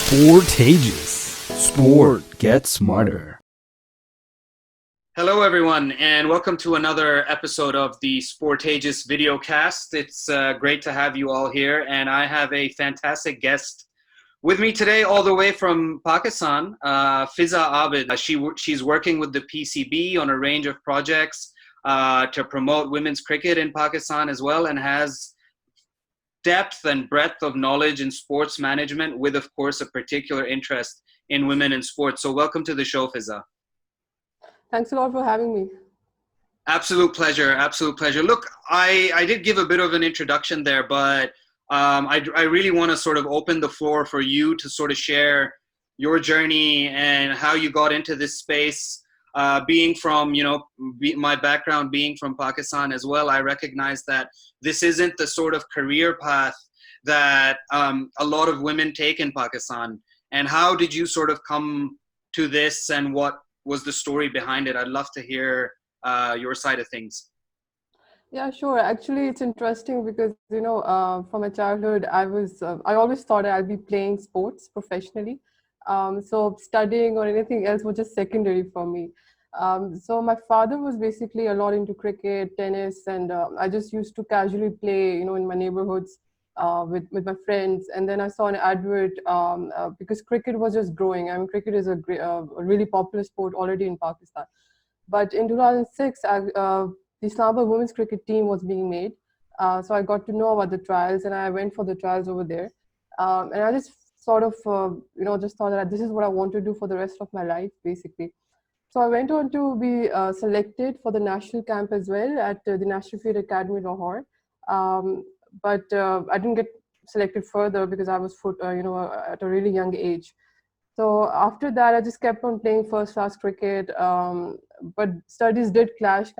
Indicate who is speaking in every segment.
Speaker 1: Sportageous. Sport gets smarter.
Speaker 2: Hello, everyone, and welcome to another episode of the Sportageous Videocast. It's great to have you all here, and I have a fantastic guest with me today, all the way from Pakistan, Fizza Abid. She's working with the PCB on a range of projects to promote women's cricket in Pakistan as well, and has depth and breadth of knowledge in sports management with, of course, a particular interest in women in sports. So welcome to the show, Fizza.
Speaker 3: Thanks a lot for having me.
Speaker 2: Absolute pleasure. Absolute pleasure. Look, I did give a bit of an introduction there, but I really want to sort of open the floor for you to sort of share your journey and how you got into this space. Being from, my background being from Pakistan as well, I recognize that this isn't the sort of career path that a lot of women take in Pakistan. And how did you sort of come to this, and what was the story behind it? I'd love to hear your side of things.
Speaker 3: Yeah, sure. Actually, it's interesting because, from my childhood, I always thought I'd be playing sports professionally. So studying or anything else was just secondary for me. So my father was basically a lot into cricket, tennis, and I just used to casually play, in my neighborhoods with my friends. And then I saw an advert because cricket was just growing. I mean, cricket is a really popular sport already in Pakistan. But in 2006, the Loughborough women's cricket team was being made. So I got to know about the trials, and I went for the trials over there. And I just sort of, just thought that this is what I want to do for the rest of my life, basically. So I went on to be selected for the national camp as well at the National Field Academy, Lahore. But I didn't get selected further because I was, at a really young age. So after that, I just kept on playing first-class cricket. But studies did clash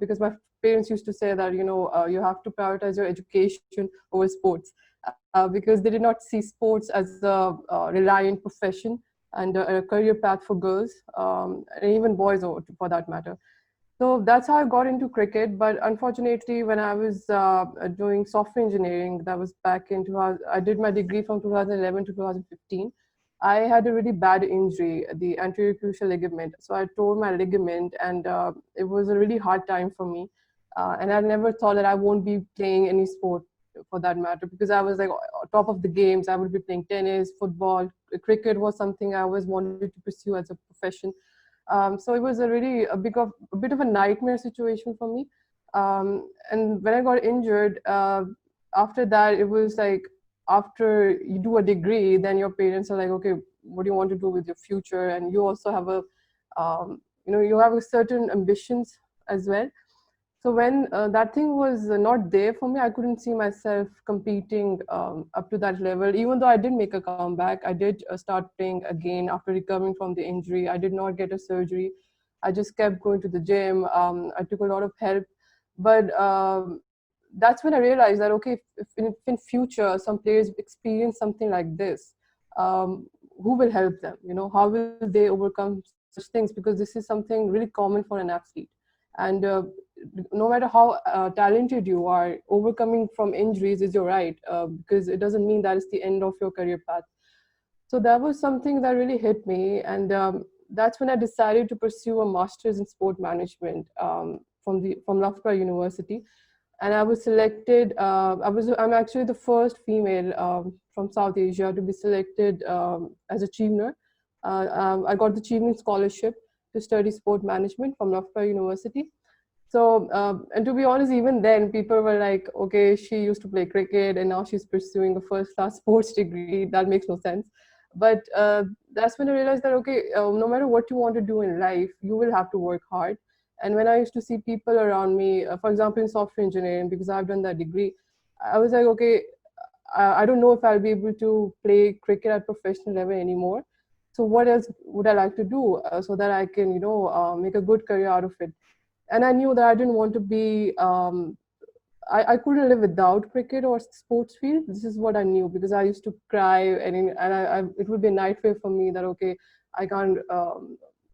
Speaker 3: because my parents used to say that, you have to prioritize your education over sports because they did not see sports as a reliant profession and a career path for girls and even boys for that matter. So that's how I got into cricket. But unfortunately, when I was doing software engineering, that was back in 2000, I did my degree from 2011 to 2015. I had a really bad injury, the anterior cruciate ligament. So I tore my ligament, and it was a really hard time for me. And I never thought that I won't be playing any sport for that matter, because I was like top of the games. I would be playing tennis, football, cricket was something I always wanted to pursue as a profession. So it was a bit of a nightmare situation for me. And when I got injured, after that, it was like, after you do a degree, then your parents are like, okay, what do you want to do with your future? And you also have you have a certain ambitions as well. So when that thing was not there for me, I couldn't see myself competing up to that level. Even though I did make a comeback, I did start playing again after recovering from the injury. I did not get a surgery. I just kept going to the gym. I took a lot of help. But that's when I realized that, okay, if in future some players experience something like this, who will help them? How will they overcome such things? Because this is something really common for an athlete. And no matter how talented you are, overcoming from injuries is your right, because it doesn't mean that is the end of your career path. So that was something that really hit me, and that's when I decided to pursue a master's in sport management from Loughborough University. And I was selected. I'm actually the first female from South Asia to be selected as a Chevener. I got the Chevening scholarship to study sport management from Loughborough University. So, and to be honest, even then, people were like, okay, she used to play cricket and now she's pursuing a first-class sports degree. That makes no sense. But that's when I realized that, okay, no matter what you want to do in life, you will have to work hard. And when I used to see people around me, for example, in software engineering, because I've done that degree, I was like, okay, I don't know if I'll be able to play cricket at professional level anymore. So what else would I like to do so that I can, make a good career out of it? And I knew that I didn't want to be, I couldn't live without cricket or sports field. This is what I knew, because I used to cry, it would be a nightmare for me that, okay, I can't,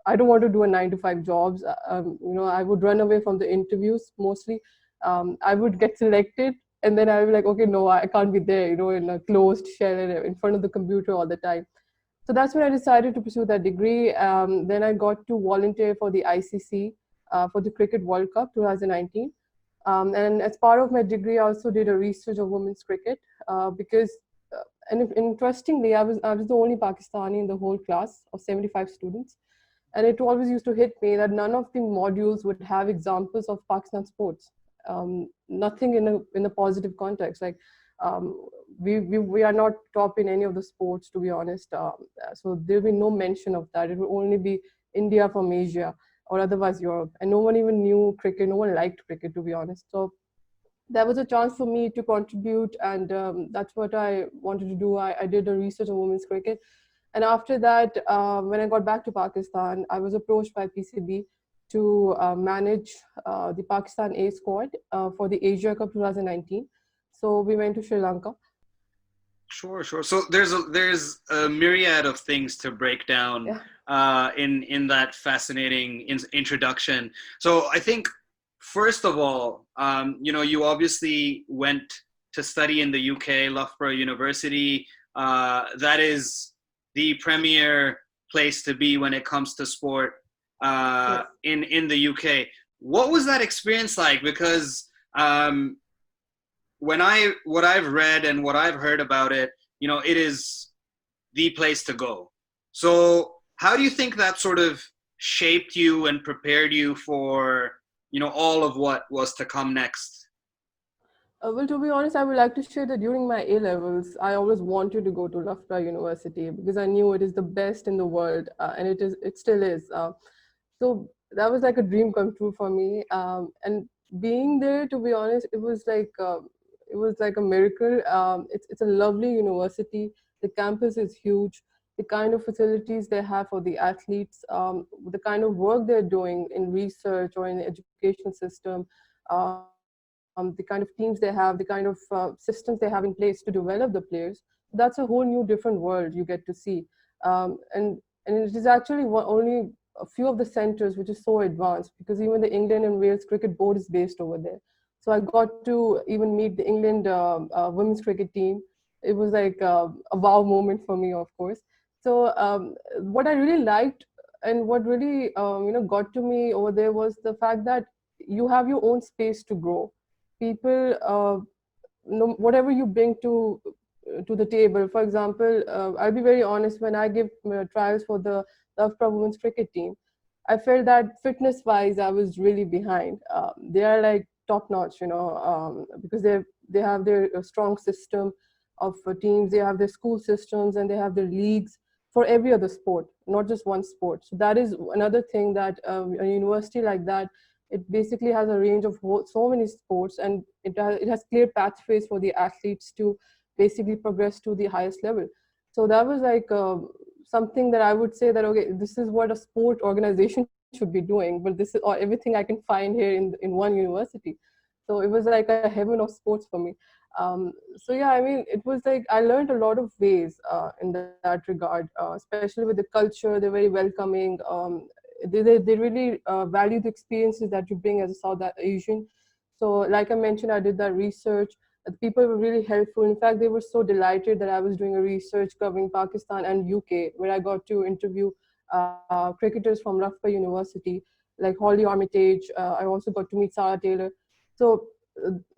Speaker 3: I don't want to do a 9 to 5 jobs. I would run away from the interviews mostly. I would get selected, and then I would be like, okay, no, I can't be there, in a closed shell and in front of the computer all the time. So that's when I decided to pursue that degree. Then I got to volunteer for the ICC for the Cricket World Cup 2019. And as part of my degree, I also did a research of women's cricket because, and interestingly, I was the only Pakistani in the whole class of 75 students. And it always used to hit me that none of the modules would have examples of Pakistan sports. Nothing in a positive context. Like we are not top in any of the sports, to be honest. So there will be no mention of that. It will only be India from Asia or otherwise Europe. And no one even knew cricket. No one liked cricket, to be honest. So that was a chance for me to contribute, and that's what I wanted to do. I did a research on women's cricket, and after that, when I got back to Pakistan, I was approached by PCB to manage the Pakistan A squad for the Asia Cup 2019. So we went to Sri Lanka.
Speaker 2: Sure, sure. So there's a myriad of things to break down in that fascinating introduction. So I think, first of all, you obviously went to study in the UK, Loughborough University. That is the premier place to be when it comes to sport in the UK. What was that experience like? Because what I've read and what I've heard about it, it is the place to go. So how do you think that sort of shaped you and prepared you for, all of what was to come next?
Speaker 3: Well, to be honest, I would like to share that during my A levels, I always wanted to go to Loughborough University because I knew it is the best in the world, and it still is. So that was like a dream come true for me. And being there, to be honest, it was like a miracle. It's a lovely university. The campus is huge. The kind of facilities they have for the athletes, the kind of work they're doing in research or in the education system, the kind of teams they have, the kind of systems they have in place to develop the players. That's a whole new different world you get to see. And it is actually only a few of the centers which is so advanced, because even the England and Wales cricket board is based over there. So I got to even meet the England women's cricket team. It was like a wow moment for me, of course. So what I really liked and what really got to me over there was the fact that you have your own space to grow. People, whatever you bring to the table. For example, I'll be very honest. When I give trials for the Loughborough women's cricket team, I felt that fitness-wise, I was really behind. They are like top-notch, because they have their strong system of teams. They have their school systems and they have their leagues for every other sport, not just one sport. So that is another thing, that a university like that, it basically has a range of so many sports, and it has clear pathways for the athletes to basically progress to the highest level. So that was like something that I would say that, okay, this is what a sport organization should be doing, but this is everything I can find here in one university. So it was like a heaven of sports for me. So yeah, I mean, it was like I learned a lot of ways in that regard, especially with the culture. They're very welcoming. They really value the experiences that you bring as a South Asian. So like I mentioned, I did that research. The people were really helpful. In fact, they were so delighted that I was doing a research covering Pakistan and UK, where I got to interview cricketers from Loughborough University, like Holly Armitage. I also got to meet Sarah Taylor. So,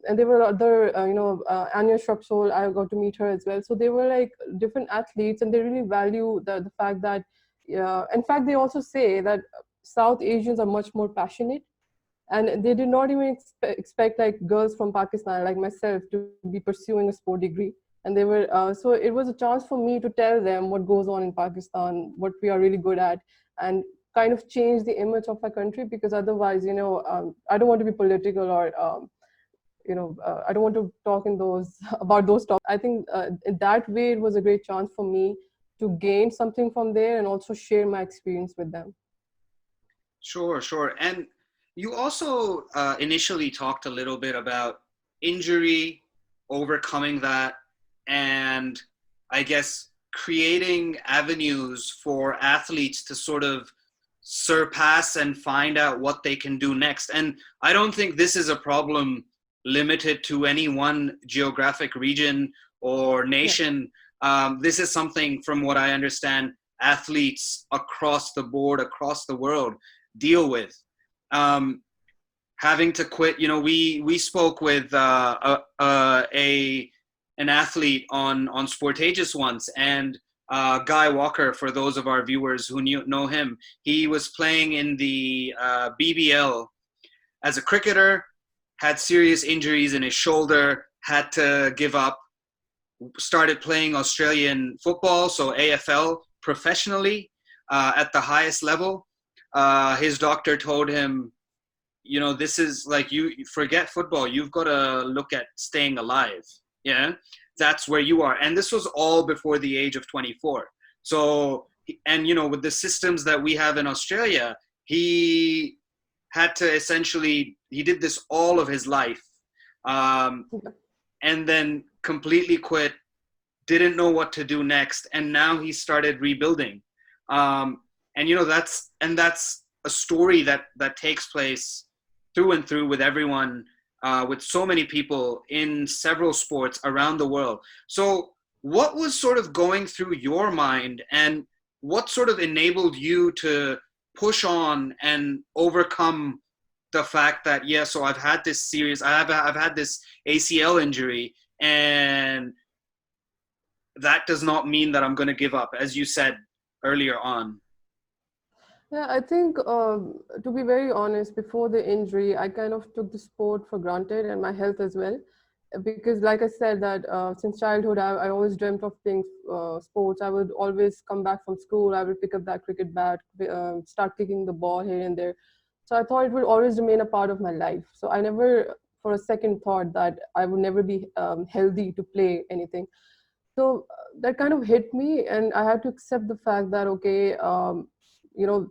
Speaker 3: and there were other, Anya Shrubsole, I got to meet her as well. So they were like different athletes, and they really value the fact that, in fact, they also say that South Asians are much more passionate, and they did not even expect like girls from Pakistan like myself to be pursuing a sport degree. And they were so it was a chance for me to tell them what goes on in Pakistan, what we are really good at, and kind of change the image of our country. Because otherwise, I don't want to be political, or I don't want to talk in those about those topics. I think in that way it was a great chance for me to gain something from there and also share my experience with them.
Speaker 2: Sure, sure. And you also initially talked a little bit about injury, overcoming that, and I guess creating avenues for athletes to sort of surpass and find out what they can do next. And I don't think this is a problem limited to any one geographic region or nation. This is something, from what I understand, athletes across the board, across the world deal with. Having to quit, we spoke with an athlete on Sportageous once, and Guy Walker, for those of our viewers who know him, he was playing in the BBL as a cricketer, had serious injuries in his shoulder, had to give up, started playing Australian football, so AFL, professionally at the highest level. His doctor told him, this is like, you forget football. You've got to look at staying alive. Yeah, that's where you are. And this was all before the age of 24. So, and, with the systems that we have in Australia, he had to essentially, he did this all of his life. And then completely quit, didn't know what to do next. And now he started rebuilding. And, that's a story that takes place through and through with everyone, with so many people in several sports around the world. So what was sort of going through your mind, and what sort of enabled you to push on and overcome the fact that, so I've had this serious, I've had this ACL injury, and that does not mean that I'm going to give up, as you said earlier on.
Speaker 3: Yeah, I think to be very honest, before the injury, I kind of took the sport for granted and my health as well. Because like I said that since childhood, I always dreamt of playing sports. I would always come back from school, I would pick up that cricket bat, start kicking the ball here and there. So I thought it would always remain a part of my life. So I never for a second thought that I would never be healthy to play anything. So that kind of hit me, and I had to accept the fact that, okay,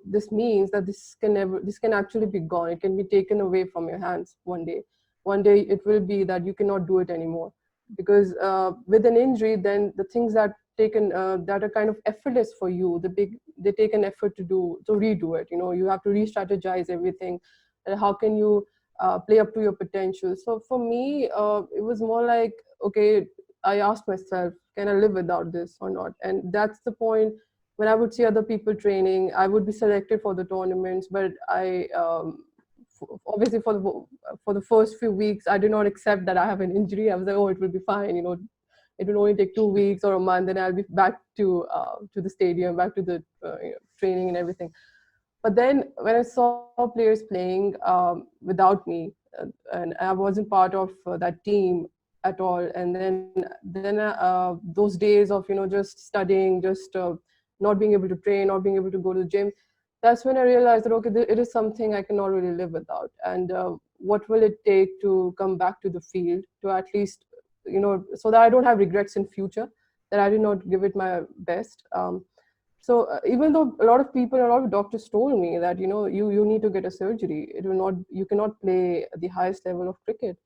Speaker 3: this means that this can actually be gone. It can be taken away from your hands one day. One day it will be that you cannot do it anymore, because with an injury, then the things that that are kind of effortless for you, they take an effort to redo it. You have to re-strategize everything, and how can you play up to your potential. So for me, it was more like, okay, I asked myself, can I live without this or not? And that's the point. When I would see other people training, I would be selected for the tournaments, but obviously for the first few weeks, I did not accept that I have an injury. I was like, oh, it will be fine. It will only take 2 weeks or a month, and I'll be back to the stadium, back to the training and everything. But then when I saw players playing without me, and I wasn't part of that team at all, and then those days of just studying, just not being able to train, not being able to go to the gym, that's when I realized that, okay, it is something I cannot really live without. And what will it take to come back to the field, to at least, so that I don't have regrets in future, that I did not give it my best. So even though a lot of people, a lot of doctors told me that, you need to get a surgery, you cannot play the highest level of cricket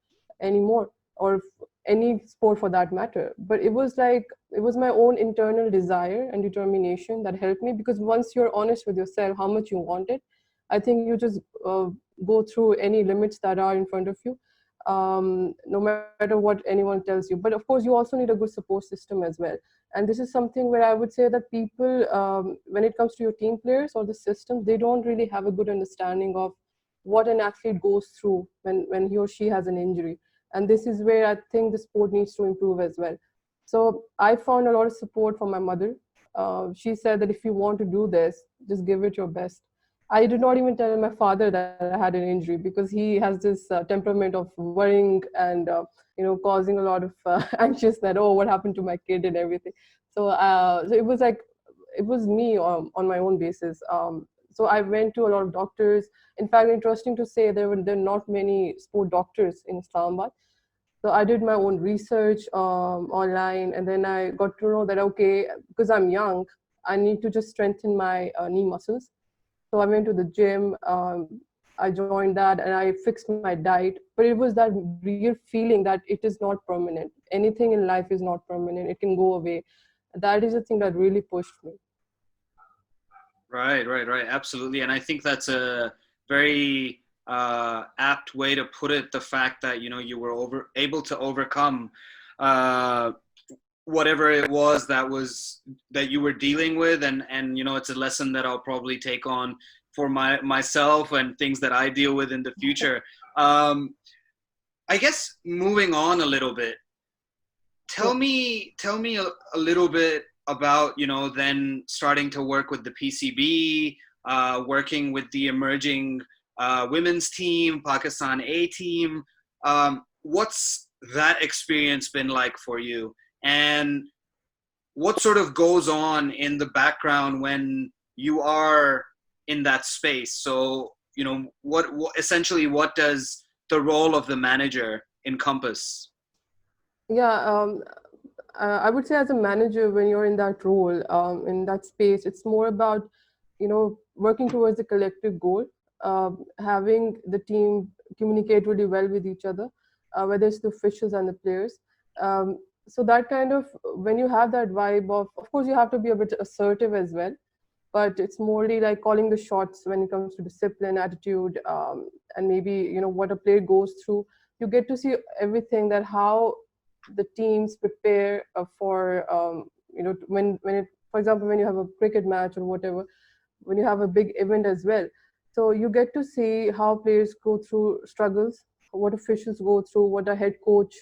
Speaker 3: anymore, or any sport for that matter. But it was my own internal desire and determination that helped me, because once you're honest with yourself how much you want it, I think you just go through any limits that are in front of you, no matter what anyone tells you. But of course, you also need a good support system as well. And this is something where I would say that people, when it comes to your team players or the systems, they don't really have a good understanding of what an athlete goes through when he or she has an injury. And this is where I think the sport needs to improve as well. So I found a lot of support from my mother. She said that if you want to do this, just give it your best. I did not even tell my father that I had an injury, because he has this temperament of worrying and causing a lot of anxious that, oh, what happened to my kid and everything. So it was like, it was me on my own basis. So I went to a lot of doctors. In fact, interesting to say, there are not many sport doctors in Islamabad. So I did my own research online, and then I got to know that, okay, because I'm young, I need to just strengthen my knee muscles. So I went to the gym, I joined that, and I fixed my diet. But it was that real feeling that it is not permanent. Anything in life is not permanent. It can go away. That is the thing that really pushed me.
Speaker 2: Right. Absolutely. And I think that's a very apt way to put it. The fact that, you were able to overcome whatever it was that you were dealing with, and you know, it's a lesson that I'll probably take on for myself and things that I deal with in the future. I guess moving on a little bit, tell
Speaker 3: Yeah.
Speaker 2: me a little bit about, you know, then starting to work with the PCB, working with the emerging women's team, Pakistan A team. What's that experience been like for you? And what sort of goes on in the background when you are in that space? So, you know, what essentially, what does the role of the manager encompass?
Speaker 3: Yeah, I would say as a manager, when you're in that role, in that space, it's more about, working towards a collective goal, having the team communicate really well with each other, whether it's the officials and the players. Um, so that kind of, when you have that vibe of course, you have to be a bit assertive as well, but it's morely like calling the shots when it comes to discipline, attitude, and maybe what a player goes through. You get to see everything, that how the teams prepare for when it, for example, when you have a cricket match or whatever, when you have a big event as well. So you get to see how players go through struggles, what officials go through, what a head coach,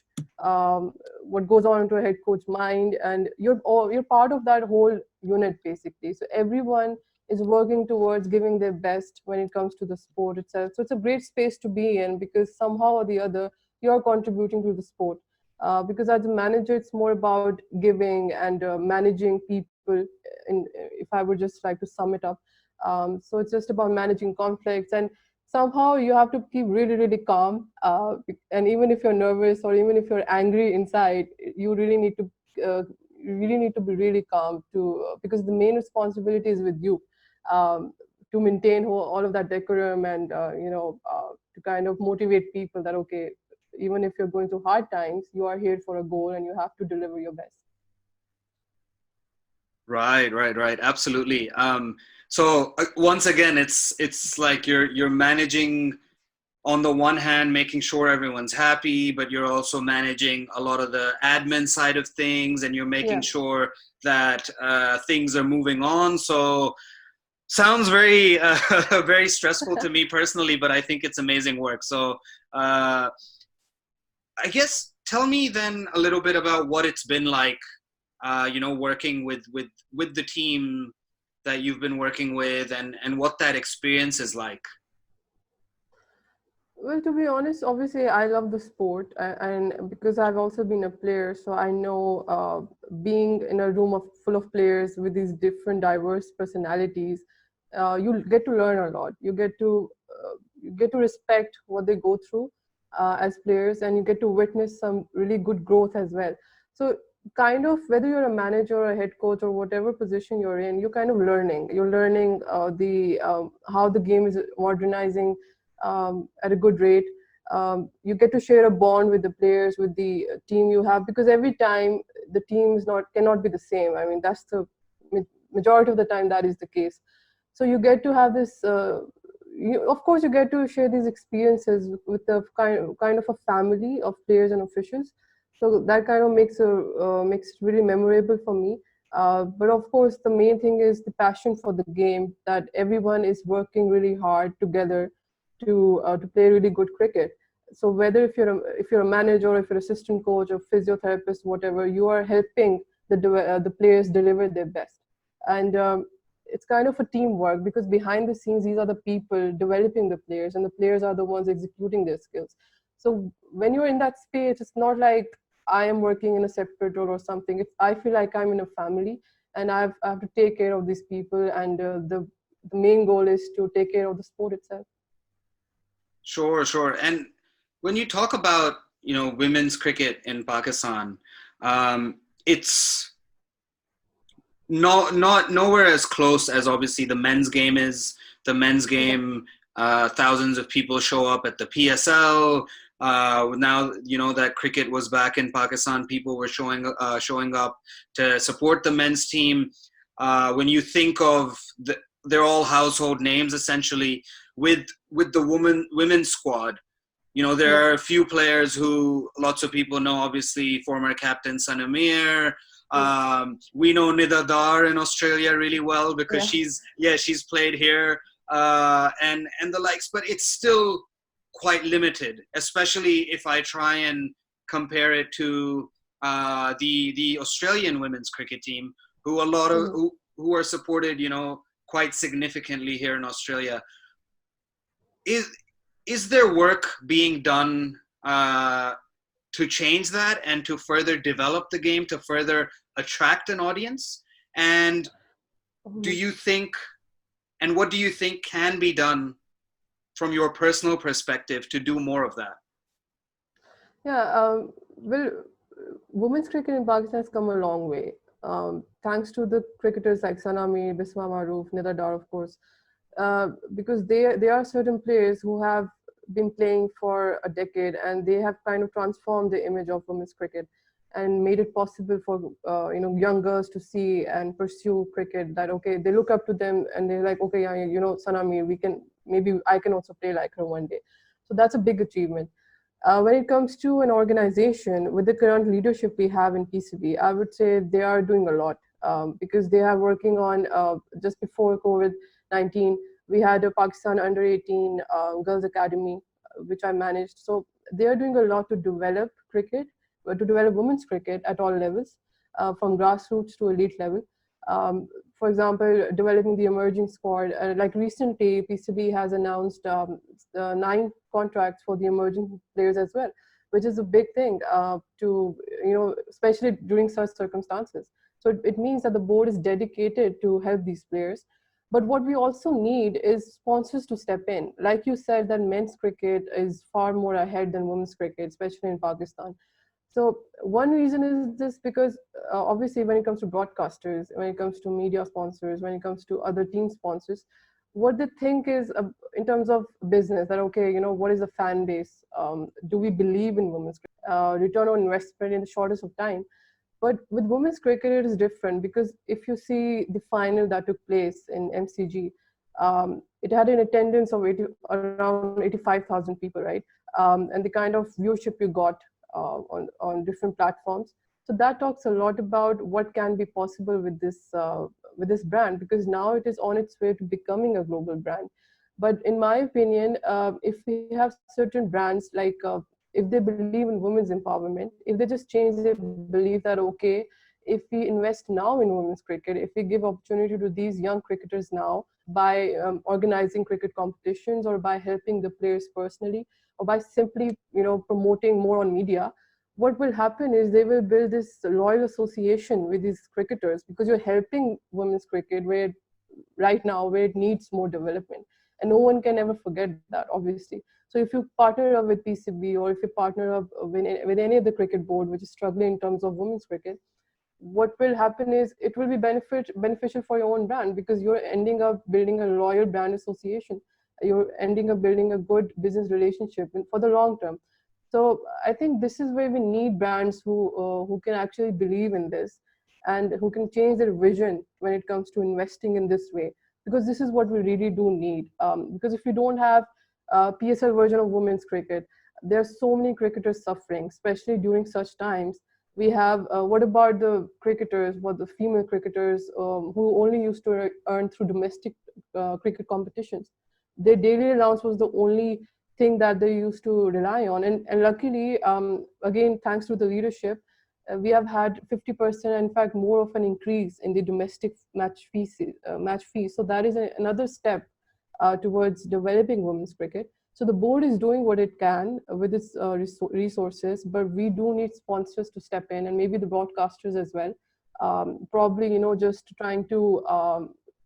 Speaker 3: what goes on into a head coach mind, and you're part of that whole unit basically. So everyone is working towards giving their best when it comes to the sport itself. So it's a great space to be in, because somehow or the other you're contributing to the sport. Because as a manager, it's more about giving and managing people. If I would just like to sum it up, so it's just about managing conflicts, and somehow you have to keep really, really calm. And even if you're nervous or even if you're angry inside, you really need to be really calm to because the main responsibility is with you, to maintain all of that decorum, and to kind of motivate people that okay, even if you're going through hard times, you are here for a goal and you have to deliver your best.
Speaker 2: Right. Absolutely. So once again, it's like you're managing, on the one hand, making sure everyone's happy, but you're also managing a lot of the admin side of things, and you're making
Speaker 3: Yeah.
Speaker 2: sure that things are moving on. So sounds very very stressful to me personally, but I think it's amazing work. So I guess tell me then a little bit about what it's been like, working with the team that you've been working with, and what that experience is like.
Speaker 3: Well, to be honest, obviously, I love the sport, and because I've also been a player, so I know being in a room full of players with these different, diverse personalities, you get to learn a lot. You get to respect what they go through as players, and you get to witness some really good growth as well. So, kind of, whether you're a manager or a head coach or whatever position you're in, you're kind of learning. You're learning the how the game is modernizing at a good rate. You get to share a bond with the players, with the team you have, because every time the team is not cannot be the same. I mean, that's the majority of the time that is the case. So you get to have this. Of course, you get to share these experiences with a kind of a family of players and officials. So that kind of makes it really memorable for me. But of course, the main thing is the passion for the game, that everyone is working really hard together to play really good cricket. So whether if you're a manager or if you're assistant coach or physiotherapist, whatever, you are helping the players deliver their best. And it's kind of a teamwork, because behind the scenes, these are the people developing the players, and the players are the ones executing their skills. So when you're in that space, it's not like I am working in a separate role or something. I feel like I'm in a family, and I have to take care of these people, and the main goal is to take care of the sport itself.
Speaker 2: Sure. And when you talk about, women's cricket in Pakistan, it's not nowhere as close as obviously the men's game is. The men's game, thousands of people show up at the PSL. Now that cricket was back in Pakistan, people were showing up to support the men's team. When you think of they're all household names essentially. With the women's squad, You know, there are a few players who lots of people know, obviously, former captain Sanamir. We know Nida Dar in Australia really well because she's played here, and the likes, but it's still quite limited, especially if I try and compare it to the Australian women's cricket team, who a lot of who are supported, you know, quite significantly here in Australia. Is there work being done to change that and to further develop the game, to further attract an audience? And do you think, and what do you think can be done from your personal perspective to do more of that?
Speaker 3: Yeah, well, women's cricket in Pakistan has come a long way. Thanks to the cricketers like Sanami, Bisma Maroof, Nida Dar, of course, because there are certain players who have been playing for a decade and they have kind of transformed the image of women's cricket and made it possible for young girls to see and pursue cricket. That okay, they look up to them and they're like, okay, yeah, you know, Sanami, maybe I can also play like her one day. So that's a big achievement. When it comes to an organization, with the current leadership we have in PCB, I would say they are doing a lot because they are working on, just before COVID-19, we had a Pakistan Under-18 Girls Academy, which I managed. So they are doing a lot to develop cricket, to develop women's cricket at all levels, from grassroots to elite level. For example, developing the emerging squad. Like recently, PCB has announced 9 contracts for the emerging players as well, which is a big thing to, especially during such circumstances. So it means that the board is dedicated to help these players. But what we also need is sponsors to step in. Like you said, that men's cricket is far more ahead than women's cricket, especially in Pakistan. So one reason is this because obviously when it comes to broadcasters, when it comes to media sponsors, when it comes to other team sponsors, what they think is in terms of business that, okay, what is the fan base? Do we believe in women's cricket? Return on investment in the shortest of time. But with women's cricket, it is different because if you see the final that took place in MCG, it had an attendance of around 85,000 people, right? And the kind of viewership you got on different platforms. So that talks a lot about what can be possible with this brand, because now it is on its way to becoming a global brand. But in my opinion, if we have certain brands like if they believe in women's empowerment, if they just change their belief that okay, if we invest now in women's cricket, if we give opportunity to these young cricketers now by organizing cricket competitions or by helping the players personally, or by simply promoting more on media, what will happen is they will build this loyal association with these cricketers, because you're helping women's cricket right now where it needs more development, and no one can ever forget that, obviously. So if you partner up with PCB, or if you partner up with any of the cricket board which is struggling in terms of women's cricket, what will happen is it will be beneficial for your own brand, because you're ending up building a loyal brand association. You're ending up building a good business relationship for the long term. So I think this is where we need brands who can actually believe in this and who can change their vision when it comes to investing in this way, because this is what we really do need. Because if you don't have a PSL version of women's cricket, there are so many cricketers suffering, especially during such times. We have what about the cricketers, what the female cricketers who only used to earn through domestic cricket competitions? Their daily allowance was the only thing that they used to rely on, and luckily, again thanks to the leadership, we have had 50%, in fact more of an increase in the domestic match fees. So that is another step towards developing women's cricket. So the board is doing what it can with its resources, but we do need sponsors to step in, and maybe the broadcasters as well. Probably, just trying to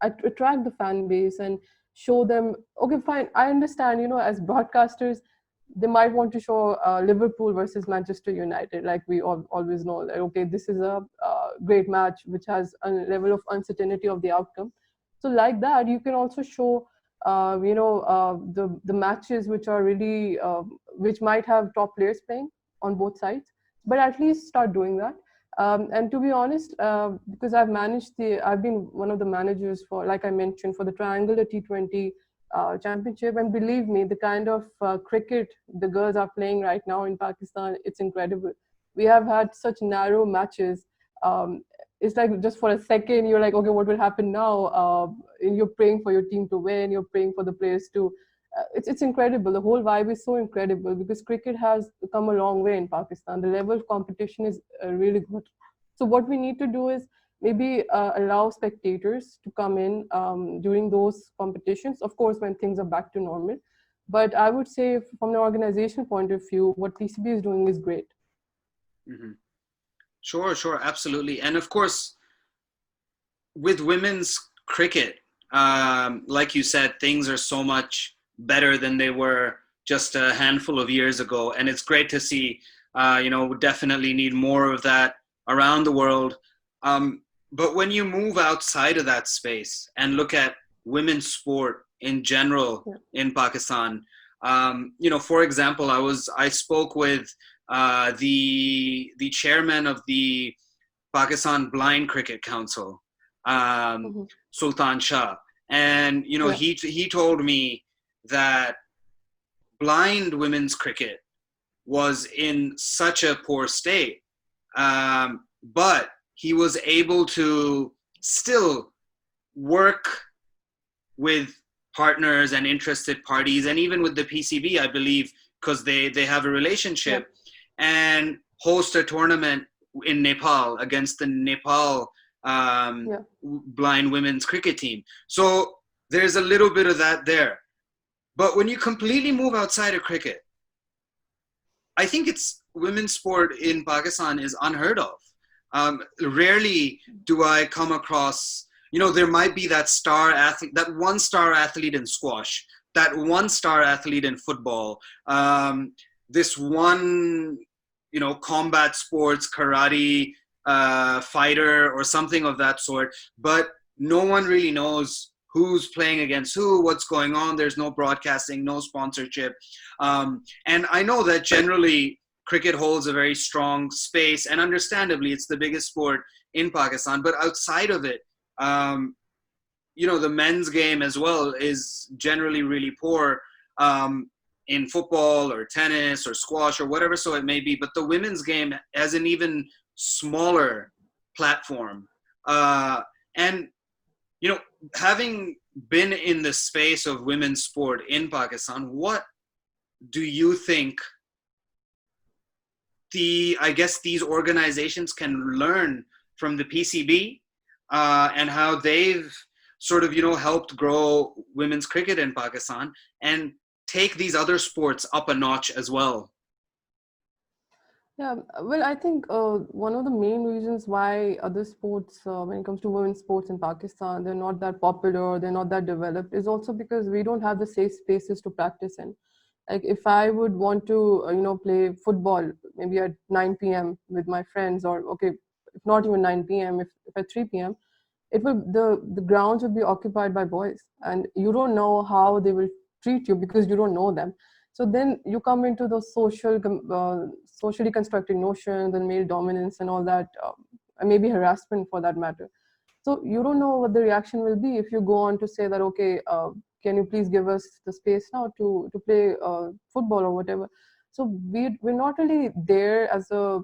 Speaker 3: attract the fan base and show them, okay, fine, I understand, as broadcasters, they might want to show Liverpool versus Manchester United, like we always know that, okay, this is a great match which has a level of uncertainty of the outcome. So like that, you can also show the matches which are really which might have top players playing on both sides, but at least start doing that. And to be honest, because I've been one of the managers for, like I mentioned, for the triangular T20 championship. And believe me, the kind of cricket the girls are playing right now in Pakistan, it's incredible. We have had such narrow matches. It's like just for a second, you're like, okay, what will happen now? And you're praying for your team to win. You're praying for the players to. It's incredible. The whole vibe is so incredible because cricket has come a long way in Pakistan. The level of competition is really good. So what we need to do is maybe allow spectators to come in during those competitions, of course, when things are back to normal. But I would say from an organization point of view, what PCB is doing is great.
Speaker 2: Mm-hmm. Sure, absolutely. And of course, with women's cricket, like you said, things are so much better than they were just a handful of years ago. And it's great to see, we definitely need more of that around the world. But when you move outside of that space and look at women's sport in general in Pakistan, for example, I spoke with the chairman of the Pakistan Blind Cricket Council, Sultan Shah, and he told me that blind women's cricket was in such a poor state, but he was able to still work with partners and interested parties, and even with the PCB, I believe, because they have a relationship, and host a tournament in Nepal against the Nepal blind women's cricket team. So there's a little bit of that there. But when you completely move outside of cricket, I think it's women's sport in Pakistan is unheard of. Rarely do I come across, there might be that star athlete, that one star athlete in squash, that one star athlete in football, this one, combat sports, karate fighter or something of that sort. But no one really knows who's playing against who, what's going on. There's no broadcasting, no sponsorship. And I know that generally cricket holds a very strong space, and understandably, it's the biggest sport in Pakistan. But outside of it, the men's game as well is generally really poor in football or tennis or squash or whatever so it may be. But the women's game has an even smaller platform. And having been in the space of women's sport in Pakistan, what do you think these organizations can learn from the PCB and how they've sort of, helped grow women's cricket in Pakistan and take these other sports up a notch as well?
Speaker 3: Yeah, well, I think one of the main reasons why other sports, when it comes to women's sports in Pakistan, they're not that popular, they're not that developed, is also because we don't have the safe spaces to practice in. Like if I would want to, play football maybe at 9 p.m. with my friends, or okay, if not even 9 p.m., if at 3 p.m., the grounds will be occupied by boys, and you don't know how they will treat you because you don't know them. So then you come into those socially constructed notions and male dominance and all that, and maybe harassment for that matter. So you don't know what the reaction will be if you go on to say that, okay, can you please give us the space now to play football or whatever. So we're not really there as a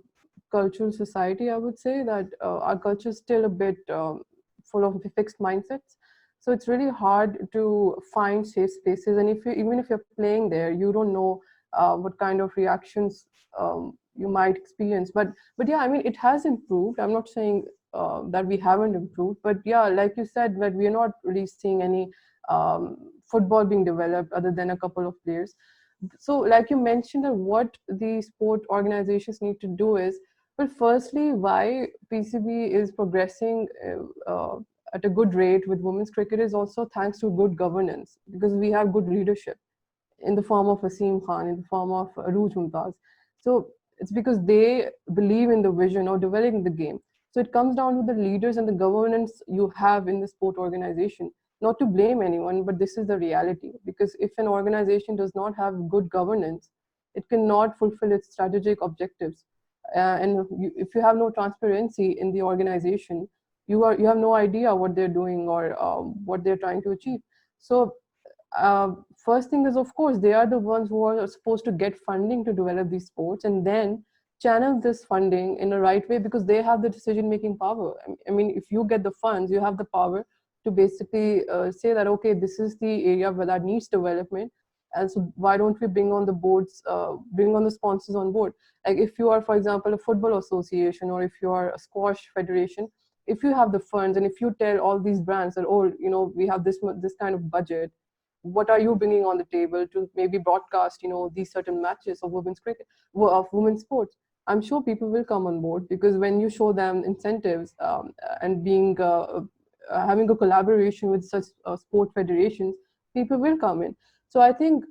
Speaker 3: cultural society, I would say, that our culture is still a bit full of fixed mindsets. So it's really hard to find safe spaces. And even if you're playing there, you don't know what kind of reactions you might experience. But yeah, I mean, it has improved. I'm not saying that we haven't improved, but yeah, like you said, that we're not really seeing any football being developed other than a couple of players. So like you mentioned, that what the sport organizations need to do is, well, firstly, why PCB is progressing at a good rate with women's cricket is also thanks to good governance, because we have good leadership in the form of Asim Khan, in the form of Arooj Mumtaz. So it's because they believe in the vision of developing the game. So it comes down to the leaders and the governance you have in the sport organization. Not to blame anyone, but this is the reality. Because if an organization does not have good governance, it cannot fulfill its strategic objectives. If you have no transparency in the organization, you have no idea what they're doing or what they're trying to achieve. So first thing is, of course, they are the ones who are supposed to get funding to develop these sports and then channel this funding in the right way, because they have the decision making power. I mean, if you get the funds, you have the power to basically say that, okay, this is the area where that needs development, and so why don't we bring on the boards, bring on the sponsors on board. Like if you are, for example, a football association, or if you are a squash federation, if you have the funds and if you tell all these brands that, oh, we have this kind of budget, what are you bringing on the table to maybe broadcast, these certain matches of women's cricket, of women's sports, I'm sure people will come on board, because when you show them incentives, and being having a collaboration with such sport federations, people will come in. So I think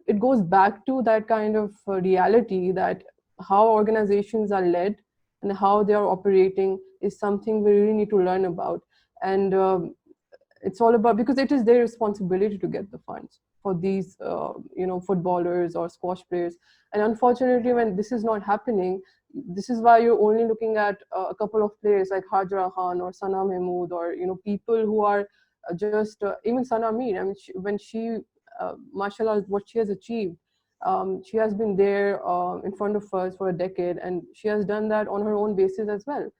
Speaker 3: it goes back to that kind of reality, that how organizations are led and how they are operating is something we really need to learn about. And it's all about, because it is their responsibility to get the funds for these footballers or squash players. And unfortunately, when this is not happening, this is why you're only looking at a couple of players like Hajra Khan or Sana Mahmood, or people who are just even Sana Mir. I mean, when she mashallah, what she has achieved, she has been there in front of us for a decade, and she has done that on her own basis as well.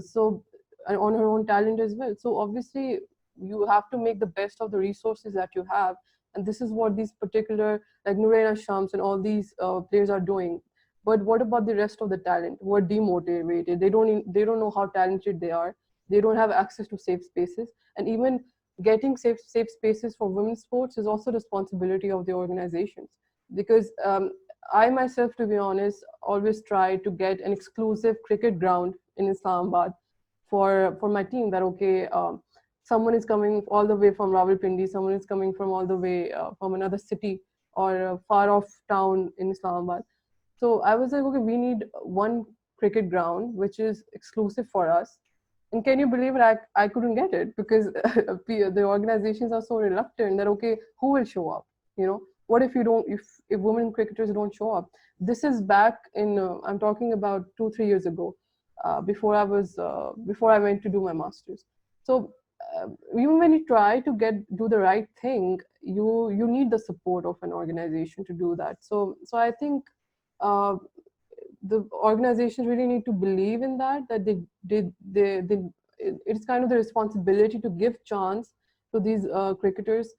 Speaker 3: So and on her own talent as well. So obviously you have to make the best of the resources that you have, and this is what these particular, like Nuraina Shams and all these players are doing. But what about the rest of the talent who are demotivated? They don't know how talented they are. They don't have access to safe spaces, and even getting safe spaces for women's sports is also responsibility of the organizations. Because I myself, to be honest, always try to get an exclusive cricket ground in Islamabad for my team. That okay, someone is coming all the way from Rawalpindi, someone is coming from all the way from another city or a far off town in Islamabad. So I was like, okay, we need one cricket ground which is exclusive for us. And can you believe it? I couldn't get it because the organizations are so reluctant that, okay, who will show up? What if you don't, if women cricketers don't show up? This is back in, I'm talking about 2-3 years ago, before I went to do my master's. So even when you try to do the right thing, you need the support of an organization to do that. So I think uh, the organizations really need to believe in that they it's kind of the responsibility to give chance to these cricketers,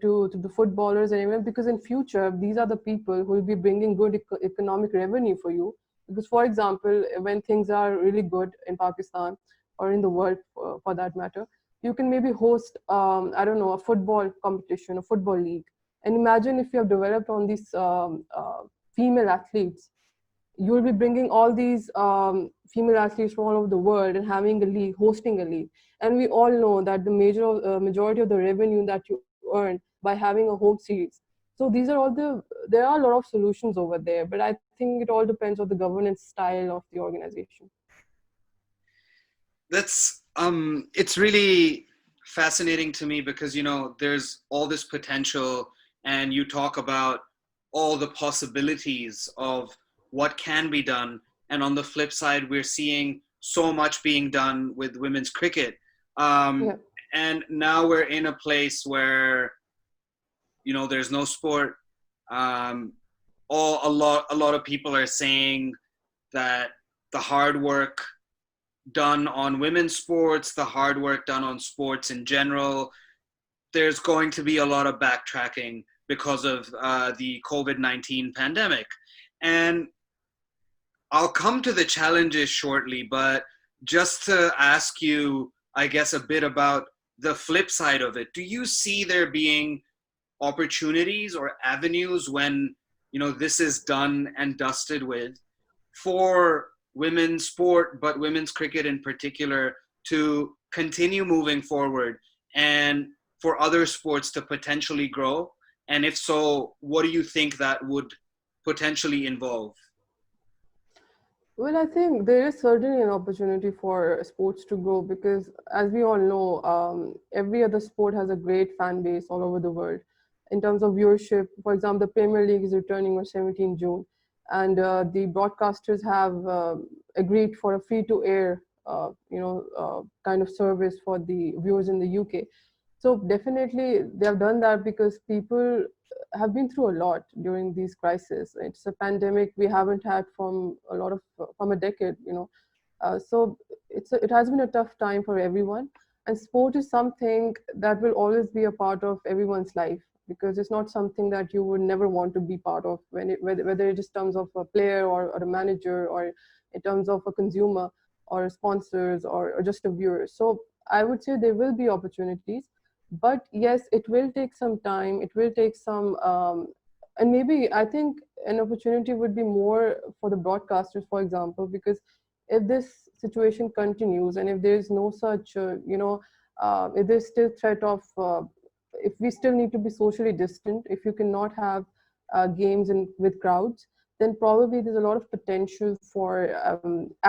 Speaker 3: to the footballers and everyone, because in future these are the people who will be bringing good economic revenue for you. Because for example, when things are really good in Pakistan or in the world, for that matter, you can maybe host, I don't know, a football competition, a football league. And imagine if you have developed on these female athletes, you will be bringing all these female athletes from all over the world and having a league, hosting a league. And we all know that the majority of the revenue that you earn by having a home series. So these are there are a lot of solutions over there, but I think it all depends on the governance style of the organization.
Speaker 2: It's really fascinating to me because there's all this potential, and you talk about all the possibilities of what can be done, and on the flip side we're seeing so much being done with women's cricket,
Speaker 3: Yeah.
Speaker 2: and now we're in a place where there's no sport. A lot of people are saying that the hard work done on women's sports, the hard work done on sports in general, there's going to be a lot of backtracking because of the COVID-19 pandemic. And I'll come to the challenges shortly, but just to ask you, I guess, a bit about the flip side of it. Do you see there being opportunities or avenues when, this is done and dusted with, for women's sport, but women's cricket in particular, to continue moving forward and for other sports to potentially grow? And if so, what do you think that would potentially involve?
Speaker 3: Well, I think there is certainly an opportunity for sports to grow because, as we all know, every other sport has a great fan base all over the world. In terms of viewership, for example, the Premier League is returning on 17 June, and the broadcasters have agreed for a free-to-air, kind of service for the viewers in the UK. So definitely they have done that because people have been through a lot during these crises. It's a pandemic we haven't had from a lot of from a decade, you know. So it has been a tough time for everyone, and sport is something that will always be a part of everyone's life because it's not something that you would never want to be part of whether it is terms of a player or a manager or in terms of a consumer or sponsors or just a viewer. So I would say there will be opportunities, but yes, it will take some time. It will take some, and maybe I think an opportunity would be more for the broadcasters, for example, because if this situation continues and if there is no such, if there's still threat of, if we still need to be socially distant, if you cannot have games with crowds, then probably there's a lot of potential for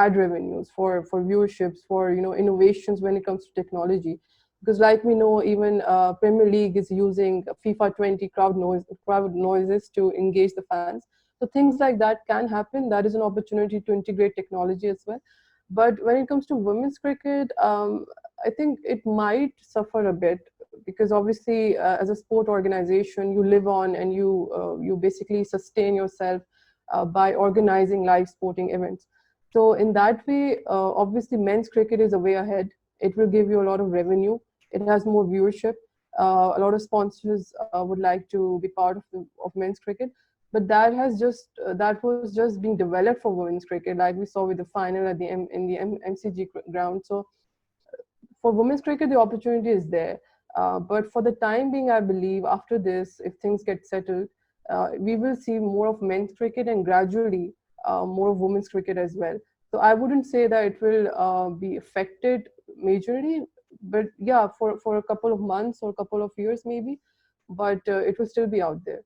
Speaker 3: ad revenues, for viewerships, for innovations when it comes to technology. Because like we know, even Premier League is using FIFA 20 crowd noises to engage the fans. So things like that can happen. That is an opportunity to integrate technology as well. But when it comes to women's cricket, I think it might suffer a bit because obviously, as a sport organization, you live on and you basically sustain yourself by organizing live sporting events. So in that way, obviously, men's cricket is a way ahead. It will give you a lot of revenue. It has more viewership. A lot of sponsors would like to be part of men's cricket, but that was just being developed for women's cricket, like we saw with the final at in the MCG ground. So for women's cricket, the opportunity is there. But for the time being, I believe after this, if things get settled, we will see more of men's cricket and gradually more of women's cricket as well. So I wouldn't say that it will be affected majorly, but yeah, for a couple of months or a couple of years maybe, but it will still be out there.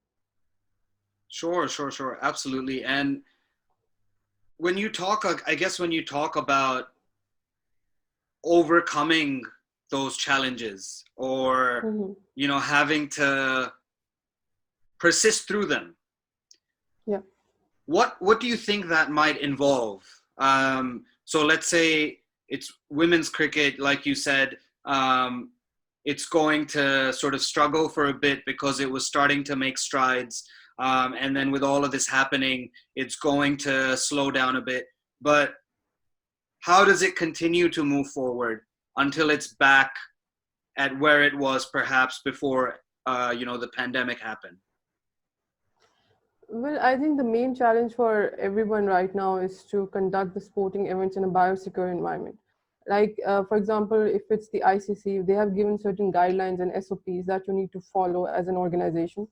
Speaker 2: Sure, absolutely. And when you talk, I guess when you talk about overcoming those challenges or
Speaker 3: Hmm.
Speaker 2: having to persist through them,
Speaker 3: Yeah.
Speaker 2: what do you think that might involve? So let's say it's women's cricket, like you said, it's going to sort of struggle for a bit because it was starting to make strides, and then with all of this happening, it's going to slow down a bit. But how does it continue to move forward until it's back at where it was perhaps before the pandemic happened?
Speaker 3: Well, I think the main challenge for everyone right now is to conduct the sporting events in a biosecure environment. Like, for example, if it's the ICC, they have given certain guidelines and SOPs that you need to follow as an organization.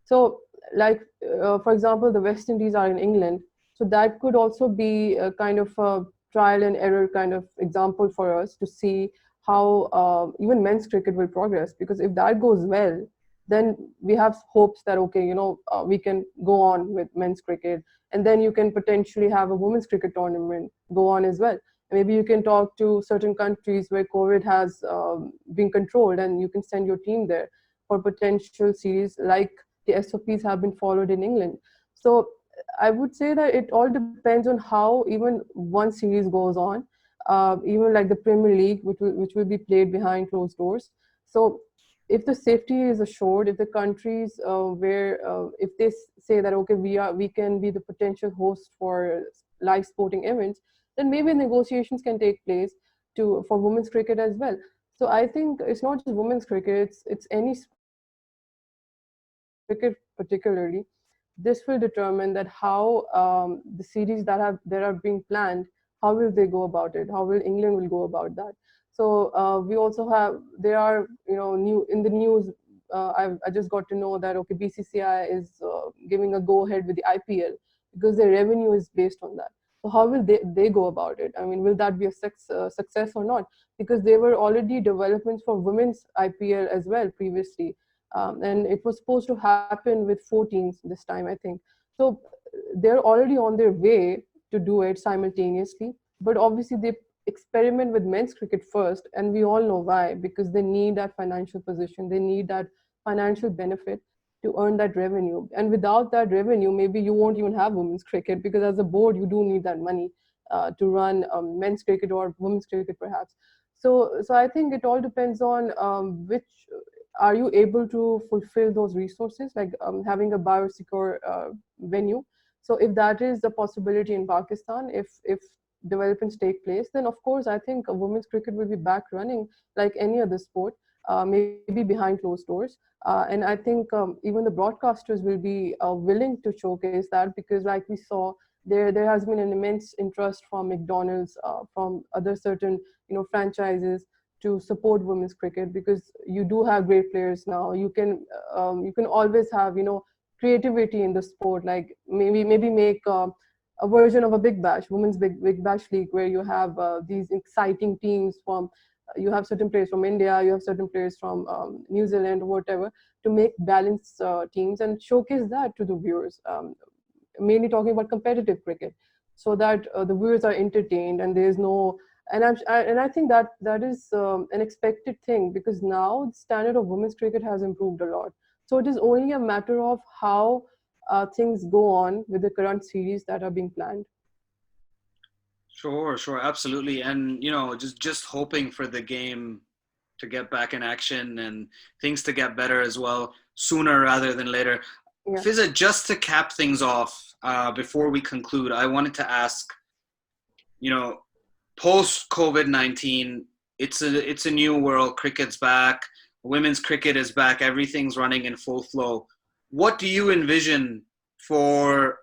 Speaker 3: So, like, for example, the West Indies are in England. So that could also be a kind of a trial and error kind of example for us to see how even men's cricket will progress. Because if that goes well, then we have hopes that, okay, we can go on with men's cricket. And then you can potentially have a women's cricket tournament go on as well. Maybe you can talk to certain countries where COVID has been controlled and you can send your team there for potential series like the SOPs have been followed in England. So I would say that it all depends on how even one series goes on, even like the Premier League, which will be played behind closed doors. So if the safety is assured, if the countries where if they say that okay, we can be the potential host for live sporting events, then maybe negotiations can take place to for women's cricket as well. So I think it's not just women's cricket; it's any sport, but cricket particularly. This will determine that how the series that are being planned, how will they go about it? How will England will go about that? So we also have there are new in the news. I just got to know that okay, BCCI is giving a go ahead with the IPL because their revenue is based on that. So how will they go about it? I mean, will that be a success or not? Because there were already developments for women's IPL as well previously, and it was supposed to happen with 4 teams this time, I think. So they're already on their way to do it simultaneously, but obviously they experiment with men's cricket first, and we all know why, because they need that financial position, they need that financial benefit to earn that revenue. And without that revenue, maybe you won't even have women's cricket, because as a board you do need that money to run men's cricket or women's cricket perhaps. So I think it all depends on which are you able to fulfill those resources, like having a biosecure venue. So if that is the possibility in Pakistan, if developments take place, then of course I think women's cricket will be back running like any other sport, maybe behind closed doors. And I think even the broadcasters will be willing to showcase that, because like we saw, there has been an immense interest from McDonald's, from other certain franchises to support women's cricket, because you do have great players now. You can always have creativity in the sport, like maybe make a version of a big bash, women's big bash league, where you have these exciting teams from you have certain players from India, you have certain players from New Zealand or whatever, to make balanced teams and showcase that to the viewers, mainly talking about competitive cricket, so that the viewers are entertained and there is no. And I think that that is an expected thing, because now the standard of women's cricket has improved a lot. So it is only a matter of how things go on with the current series that are being planned.
Speaker 2: Sure, sure, absolutely. And just hoping for the game to get back in action and things to get better as well, sooner rather than later.
Speaker 3: Yeah.
Speaker 2: Fizza, just to cap things off, before we conclude, I wanted to ask, post COVID-19, it's a new world. Cricket's back, women's cricket is back, everything's running in full flow. What do you envision for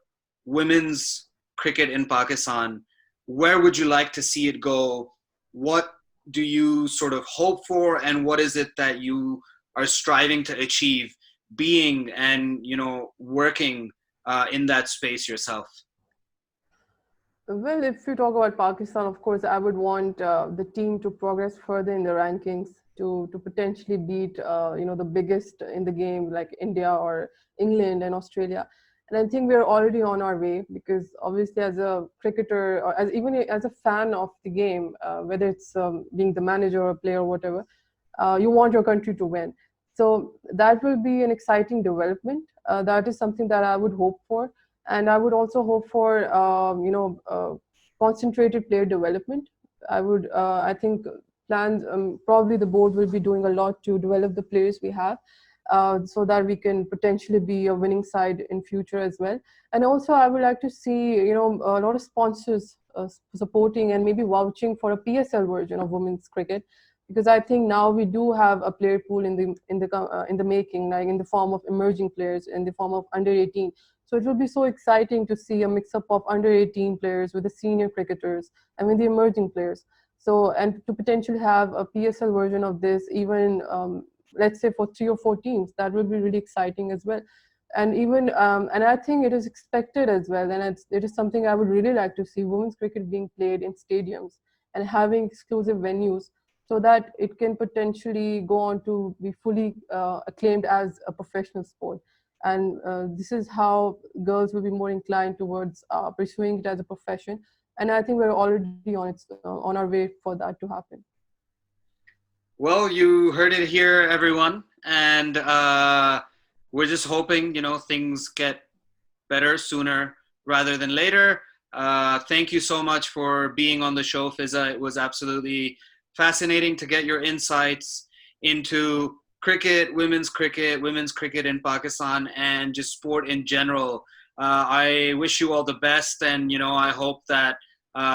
Speaker 2: women's cricket in Pakistan? Where would you like to see it go? What do you sort of hope for, and what is it that you are striving to achieve, being and working in that space yourself?
Speaker 3: Well, if you talk about Pakistan, of course, I would want the team to progress further in the rankings, to potentially beat the biggest in the game, like India or England and Australia. And I think we're already on our way, because obviously, as a cricketer, or even as a fan of the game, whether it's being the manager or player or whatever, you want your country to win. So that will be an exciting development. That is something that I would hope for. And I would also hope for concentrated player development. I think plans, probably the board will be doing a lot to develop the players we have, so that we can potentially be a winning side in future as well. And also I would like to see a lot of sponsors supporting and maybe vouching for a PSL version of women's cricket, because I think now we do have a player pool in the making, like in the form of emerging players, in the form of under 18. So it will be so exciting to see a mix-up of under 18 players with the senior cricketers and with the emerging players. So, and to potentially have a PSL version of this, even let's say for 3 or 4 teams, that will be really exciting as well. And even and I think it is expected as well, and it is something I would really like to see, women's cricket being played in stadiums and having exclusive venues, so that it can potentially go on to be fully acclaimed as a professional sport. And this is how girls will be more inclined towards pursuing it as a profession. And I think we're already on our way for that to happen.
Speaker 2: Well, you heard it here, everyone, and we're just hoping things get better sooner rather than later. Thank you so much for being on the show, Fizza. It was absolutely fascinating to get your insights into women's cricket in Pakistan, and just sport in general. I wish you all the best, and I hope that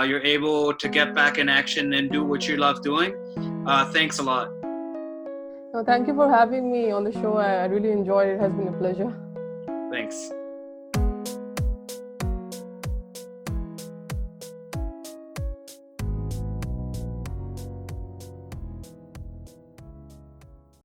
Speaker 2: you're able to get back in action and do what you love doing. Thanks a lot.
Speaker 3: No, thank you for having me on the show. I really enjoyed it. It has been a pleasure.
Speaker 2: Thanks.